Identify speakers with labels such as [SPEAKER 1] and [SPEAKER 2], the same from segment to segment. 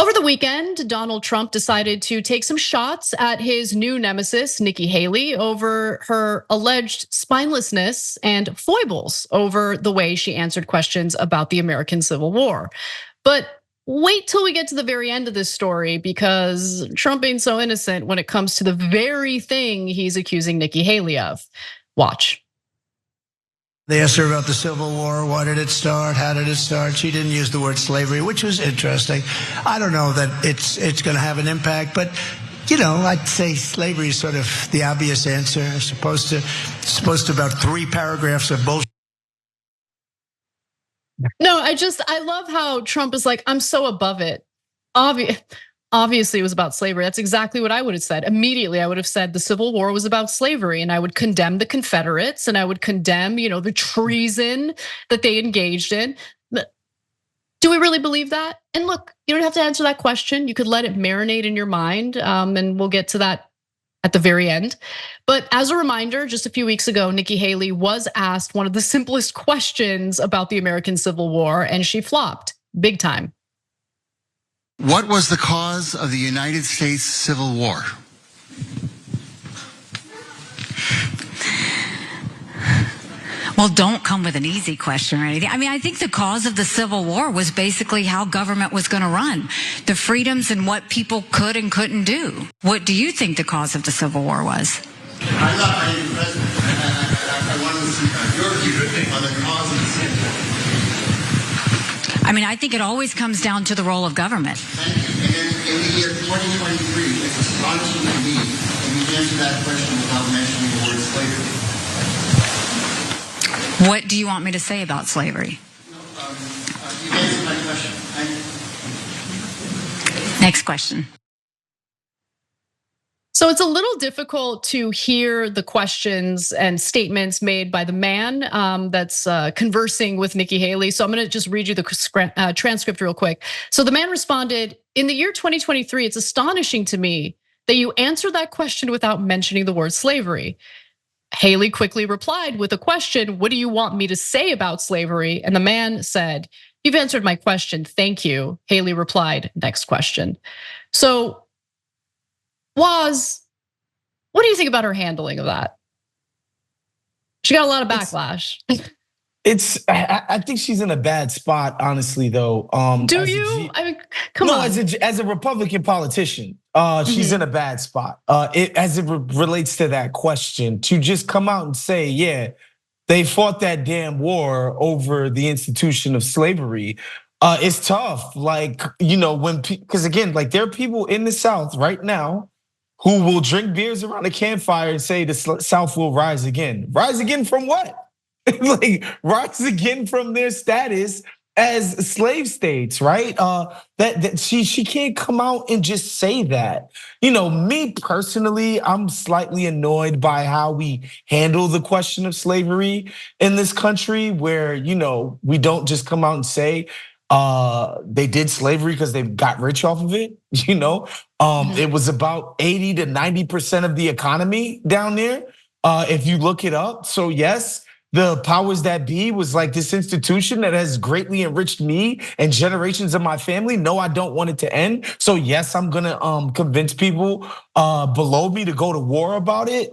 [SPEAKER 1] Over the weekend, Donald Trump decided to take some shots at his new nemesis, Nikki Haley, over her alleged spinelessness and foibles over the way she answered questions about the American Civil War. But wait till we get to the very end of this story, because Trump ain't so innocent when it comes to the very thing he's accusing Nikki Haley of. Watch.
[SPEAKER 2] They asked her about the Civil War. Why did it start? How did it start? She didn't use the word slavery, which was interesting. I don't know that it's going to have an impact, but I'd say slavery is sort of the obvious answer. As supposed to about 3 paragraphs of bullshit.
[SPEAKER 1] No, I love how Trump is like, I'm so above it. Obviously, it was about slavery. That's exactly what I would have said. Immediately, I would have said the Civil War was about slavery, and I would condemn the Confederates, and I would condemn, the treason that they engaged in. But do we really believe that? And look, you don't have to answer that question. You could let it marinate in your mind, and we'll get to that at the very end. But as a reminder, just a few weeks ago, Nikki Haley was asked one of the simplest questions about the American Civil War, and she flopped big time.
[SPEAKER 3] What was the cause of the United States Civil War?
[SPEAKER 4] Well, don't come with an easy question or anything. I mean, I think the cause of the Civil War was basically how government was going to run, the freedoms and what people could and couldn't do. What do you think the cause of the Civil War was?
[SPEAKER 3] I'm not the president. I wanted to see your view on the cause of the Civil War.
[SPEAKER 4] I mean, I think it always comes down to the role of government.
[SPEAKER 3] Thank you. And in the year 2023, it's astonishing to me that you answer that question without mentioning the word slavery.
[SPEAKER 4] What do you want me to say about slavery?
[SPEAKER 3] No, you answered my question.
[SPEAKER 4] Next question.
[SPEAKER 1] So it's a little difficult to hear the questions and statements made by the man that's conversing with Nikki Haley. So I'm gonna just read you the transcript real quick. So the man responded, in the year 2023, it's astonishing to me that you answered that question without mentioning the word slavery. Haley quickly replied with a question, what do you want me to say about slavery? And the man said, you've answered my question, thank you. Haley replied, next question. So Waz, what do you think about her handling of that? She got a lot of backlash.
[SPEAKER 5] I think she's in a bad spot, honestly, though.
[SPEAKER 1] Do you? I mean, come on.
[SPEAKER 5] As a Republican politician, she's in a bad spot. As it relates to that question, to just come out and say, yeah, they fought that damn war over the institution of slavery. It's tough, because again, there are people in the South right now who will drink beers around a campfire and say the South will rise again. Rise again from what? Rise again from their status as slave states, right? That she can't come out and just say that. Me personally, I'm slightly annoyed by how we handle the question of slavery in this country, where we don't just come out and say they did slavery because they got rich off of it. It was about 80 to 90% of the economy down there, if you look it up. So yes, the powers that be was like, this institution that has greatly enriched me and generations of my family. No, I don't want it to end. So yes, I'm gonna convince people below me to go to war about it.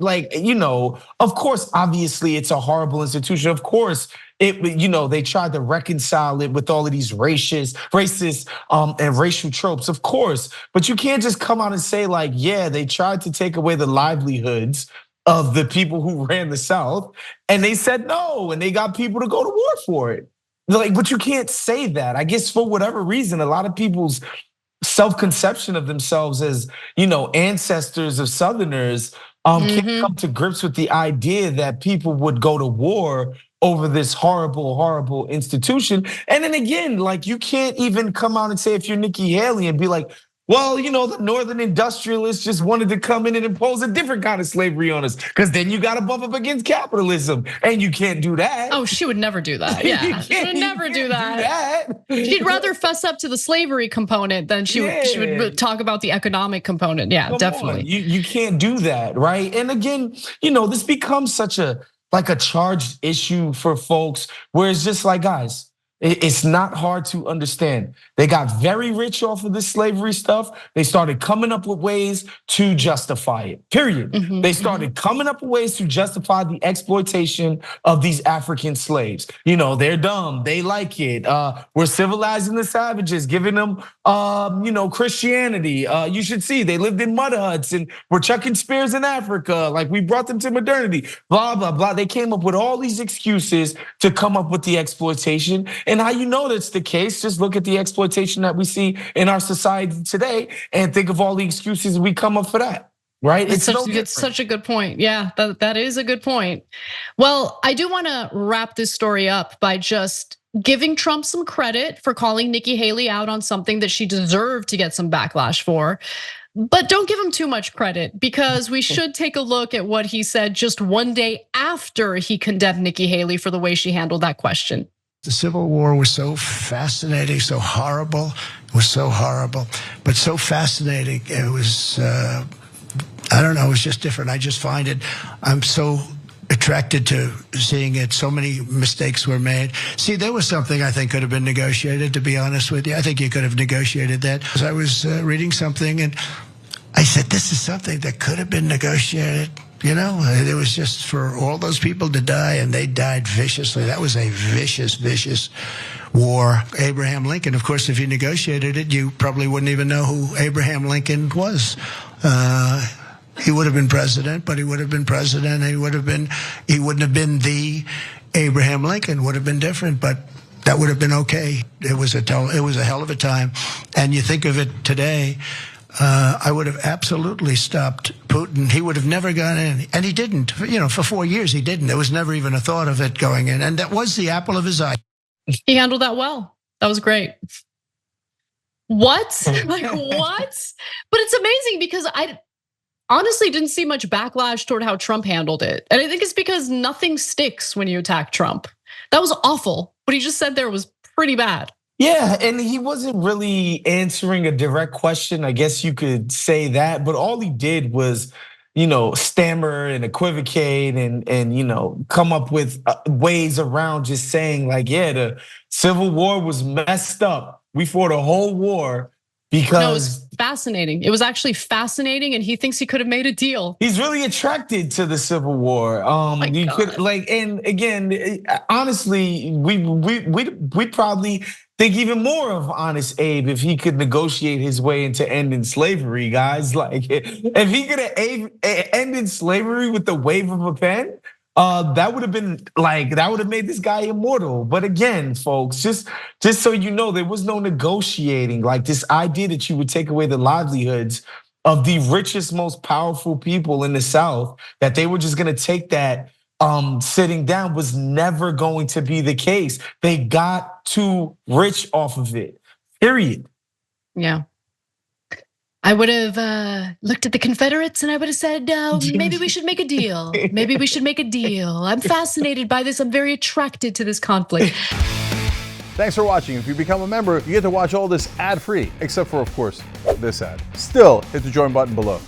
[SPEAKER 5] Of course, obviously it's a horrible institution. Of course, they tried to reconcile it with all of these racist and racial tropes, of course. But you can't just come out and say yeah, they tried to take away the livelihoods of the people who ran the South, and they said no, and they got people to go to war for it. But you can't say that. I guess for whatever reason, a lot of people's self-conception of themselves as ancestors of Southerners can't come to grips with the idea that people would go to war over this horrible, horrible institution. And then again, you can't even come out and say, if you're Nikki Haley, and be like, well, the Northern industrialists just wanted to come in and impose a different kind of slavery on us, because then you got to bump up against capitalism, and you can't do that.
[SPEAKER 1] Oh, she would never do that. Yeah, she would never do that. She'd rather fess up to the slavery component than she would talk about the economic component. Yeah, definitely.
[SPEAKER 5] You can't do that, right? And again, this becomes such a charged issue for folks, where it's just like, guys, It's not hard to understand. They got very rich off of this slavery stuff. They started coming up with ways to justify it, period. They started coming up with ways to justify the exploitation of these African slaves. You know, they're dumb, they like it. We're civilizing the savages, giving them, Christianity. You should see, they lived in mud huts and we're chucking spears in Africa. Like, we brought them to modernity, blah, blah, blah. They came up with all these excuses to come up with the exploitation. And how you know that's the case, just look at the exploitation that we see in our society today and think of all the excuses we come up for that, right?
[SPEAKER 1] It's such a good point. Yeah, that is a good point. Well, I do wanna wrap this story up by just giving Trump some credit for calling Nikki Haley out on something that she deserved to get some backlash for. But don't give him too much credit, because we should take a look at what he said just one day after he condemned Nikki Haley for the way she handled that question.
[SPEAKER 2] The Civil War was so fascinating, so horrible. It was so horrible, but so fascinating. It was, I don't know, it was just different. I just find it, I'm so attracted to seeing it. So many mistakes were made. See, there was something I think could have been negotiated, to be honest with you. I think you could have negotiated that. Because I was reading something and I said, this is something that could have been negotiated. You know, it was just for all those people to die, and they died viciously. That was a vicious, vicious war. Abraham Lincoln, of course, if you negotiated it, you probably wouldn't even know who Abraham Lincoln was. He would have been president, but he would have been president. He wouldn't have been the Abraham Lincoln. Would have been different, but that would have been okay. It was a hell of a time. And you think of it today, I would have absolutely stopped Putin. He would have never gone in, and he didn't. You know, for 4 years he didn't. There was never even a thought of it going in, and that was the apple of his eye.
[SPEAKER 1] He handled that well. That was great. What? Like, what? But it's amazing because I honestly didn't see much backlash toward how Trump handled it. And I think it's because nothing sticks when you attack Trump. That was awful. What he just said there was pretty bad.
[SPEAKER 5] Yeah, and he wasn't really answering a direct question. I guess you could say that, but all he did was, stammer and equivocate and come up with ways around just saying like, yeah, the Civil War was messed up. We fought a whole war because
[SPEAKER 1] no, it was fascinating. It was actually fascinating, and he thinks he could have made a deal.
[SPEAKER 5] He's really attracted to the Civil War. You could and again, honestly, we probably think even more of Honest Abe if he could negotiate his way into ending slavery, guys. Like, if he could have ended slavery with the wave of a pen, that would have made this guy immortal. But again, folks, just so you know, there was no negotiating. Like, this idea that you would take away the livelihoods of the richest, most powerful people in the South, that they were just gonna take that sitting down, was never going to be the case. They got too rich off of it, period.
[SPEAKER 1] Yeah. I would have looked at the Confederates and I would have said, maybe we should make a deal. Maybe we should make a deal. I'm fascinated by this. I'm very attracted to this conflict.
[SPEAKER 6] Thanks for watching. If you become a member, you get to watch all this ad-free, except for, of course, this ad. Still, hit the join button below.